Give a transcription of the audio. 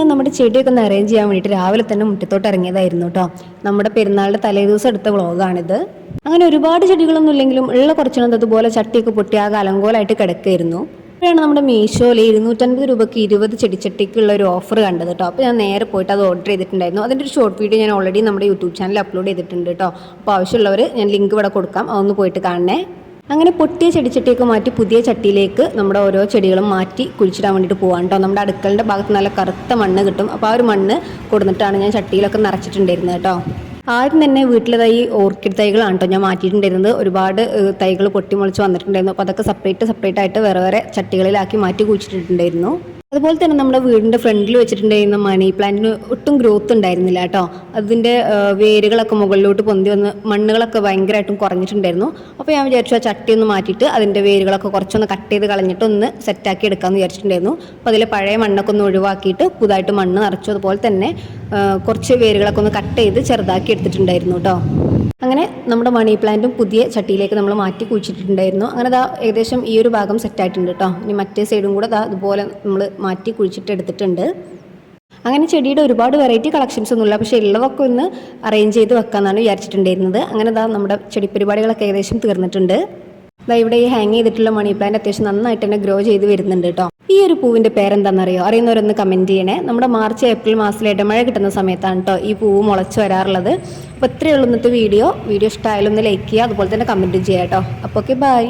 ഇന്ന് നമ്മുടെ ചെടിയൊക്കെ ഒന്ന് അറേഞ്ച് ചെയ്യാൻ വേണ്ടിയിട്ട് രാവിലെ തന്നെ മുറ്റത്തോട്ട് ഇറങ്ങിയതായിരുന്നു കേട്ടോ. നമ്മുടെ പെരുന്നാളിൻ്റെ തലേദിവസം എടുത്ത വ്ളോഗാണിത്. അങ്ങനെ ഒരുപാട് ചെടികളൊന്നും ഇല്ലെങ്കിലും ഉള്ള കുറച്ചെണ്ണം അതുപോലെ ചട്ടിയൊക്കെ പൊട്ടി ആകെ അലങ്കോലമായിട്ട് കിടക്കുകയായിരുന്നു. അപ്പോഴാണ് നമ്മുടെ മീഷോയിൽ 250 രൂപയ്ക്ക് 20 ചെടിച്ചട്ടിക്കുള്ള ഒരു ഓഫർ കണ്ടത് കേട്ടോ. അപ്പോൾ ഞാൻ നേരെ പോയിട്ട് അത് ഓർഡർ ചെയ്തിട്ടുണ്ടായിരുന്നു. അതിൻ്റെ ഒരു ഷോർട്ട് വീഡിയോ ഞാൻ ഓൾറെഡി നമ്മുടെ യൂട്യൂബ് ചാനലിൽ അപ്ലോഡ് ചെയ്തിട്ടുണ്ട് കേട്ടോ. അപ്പോൾ ആവശ്യമുള്ളവർ ഞാൻ ലിങ്ക് ഇവിടെ കൊടുക്കാം, അതൊന്ന് പോയിട്ട് കാണണേ. അങ്ങനെ പൊട്ടിയ ചെടിച്ചട്ടിയൊക്കെ മാറ്റി പുതിയ ചട്ടിയിലേക്ക് നമ്മുടെ ഓരോ ചെടികളും മാറ്റി കുഴിച്ചിടാൻ വേണ്ടിയിട്ട് പോകാൻ കേട്ടോ. നമ്മുടെ അടുക്കളുടെ ഭാഗത്ത് നല്ല കറുത്ത മണ്ണ് കിട്ടും. അപ്പോൾ ആ ഒരു മണ്ണ് കൊടുത്തിട്ടാണ് ഞാൻ ചട്ടിയിലൊക്കെ നിറച്ചിട്ടുണ്ടായിരുന്നത് കേട്ടോ. ആദ്യം തന്നെ വീട്ടിലെ ഓർക്കിഡ് തൈകളാണ് കേട്ടോ ഞാൻ മാറ്റിയിട്ടുണ്ടായിരുന്നത്. ഒരുപാട് തൈകൾ പൊട്ടിമുളച്ച് വന്നിട്ടുണ്ടായിരുന്നു. അപ്പോൾ അതൊക്കെ സെപ്പറേറ്റ് ആയിട്ട് വേറെ ചട്ടികളിലാക്കി മാറ്റി കുഴിച്ചിട്ടുണ്ടായിരുന്നു. അതുപോലെ തന്നെ നമ്മുടെ വീടിൻ്റെ ഫ്രണ്ടിൽ വെച്ചിട്ടുണ്ടായിരുന്ന മണി പ്ലാന്റിന് ഒട്ടും ഗ്രോത്ത് ഉണ്ടായിരുന്നില്ല കേട്ടോ. അതിൻ്റെ വേരുകളൊക്കെ മുകളിലോട്ട് പൊന്തി വന്ന് മണ്ണുകളൊക്കെ ഭയങ്കരമായിട്ടും കുറഞ്ഞിട്ടുണ്ടായിരുന്നു. അപ്പോൾ ഞാൻ വിചാരിച്ചു ആ ചട്ടി ഒന്ന് മാറ്റിയിട്ട് അതിൻ്റെ വേരുകളൊക്കെ കുറച്ചൊന്ന് കട്ട് ചെയ്ത് കളഞ്ഞിട്ട് ഒന്ന് സെറ്റാക്കി എടുക്കാമെന്ന് വിചാരിച്ചിട്ടുണ്ടായിരുന്നു. അപ്പോൾ അതിലെ പഴയ മണ്ണൊക്കെ ഒന്ന് ഒഴിവാക്കിയിട്ട് പുതുതായിട്ട് മണ്ണ് നിറച്ചു. അതുപോലെ തന്നെ കുറച്ച് വേരുകളൊക്കെ ഒന്ന് കട്ട് ചെയ്ത് ചെറുതാക്കി എടുത്തിട്ടുണ്ടായിരുന്നു കേട്ടോ. അങ്ങനെ നമ്മുടെ മണി പ്ലാന്റും പുതിയ ചട്ടിയിലേക്ക് നമ്മൾ മാറ്റി കുഴിച്ചിട്ടുണ്ടായിരുന്നു. അങ്ങനെ അതാ ഏകദേശം ഈ ഒരു ഭാഗം സെറ്റായിട്ടുണ്ട് കേട്ടോ. ഇനി മറ്റേ സൈഡും കൂടെ അതുപോലെ നമ്മൾ മാറ്റി കുഴിച്ചിട്ട് എടുത്തിട്ടുണ്ട്. അങ്ങനെ ചെടിയുടെ ഒരുപാട് വെറൈറ്റി കളക്ഷൻസ് ഒന്നുമില്ല, പക്ഷേ ഉള്ളതൊക്കെ ഒന്ന് അറേഞ്ച് ചെയ്ത് വെക്കാമെന്നാണ് വിചാരിച്ചിട്ടുണ്ടായിരുന്നത്. അങ്ങനെ നമ്മുടെ ചെടി പരിപാടികളൊക്കെ ഏകദേശം തീർന്നിട്ടുണ്ട്. ഇവിടെ ഈ ഹാങ് ചെയ്തിട്ടുള്ള മണി പ്ലാന്റ് അത്യാവശ്യം നന്നായിട്ട് തന്നെ ഗ്രോ ചെയ്ത് വരുന്നുണ്ട് കേട്ടോ. ഈ ഒരു പൂവിൻ്റെ പേരെന്താണെന്നറിയോ? അറിയുന്നവരൊന്ന് കമൻറ്റ് ചെയ്യണേ. നമ്മുടെ മാർച്ച് ഏപ്രിൽ മാസത്തിൽ ഇടമഴ കിട്ടുന്ന സമയത്താണ് കേട്ടോ ഈ പൂവ് മുളച്ച് വരാറുള്ളത്. അപ്പോൾ ഇത്രയേ ഉള്ളൂ ഇന്നത്തെ വീഡിയോ. ഇഷ്ടമായാലും ഒന്ന് ലൈക്ക് ചെയ്യുക, അതുപോലെ തന്നെ കമൻറ്റും ചെയ്യാം കേട്ടോ. അപ്പോൾ ഓക്കെ, ബൈ.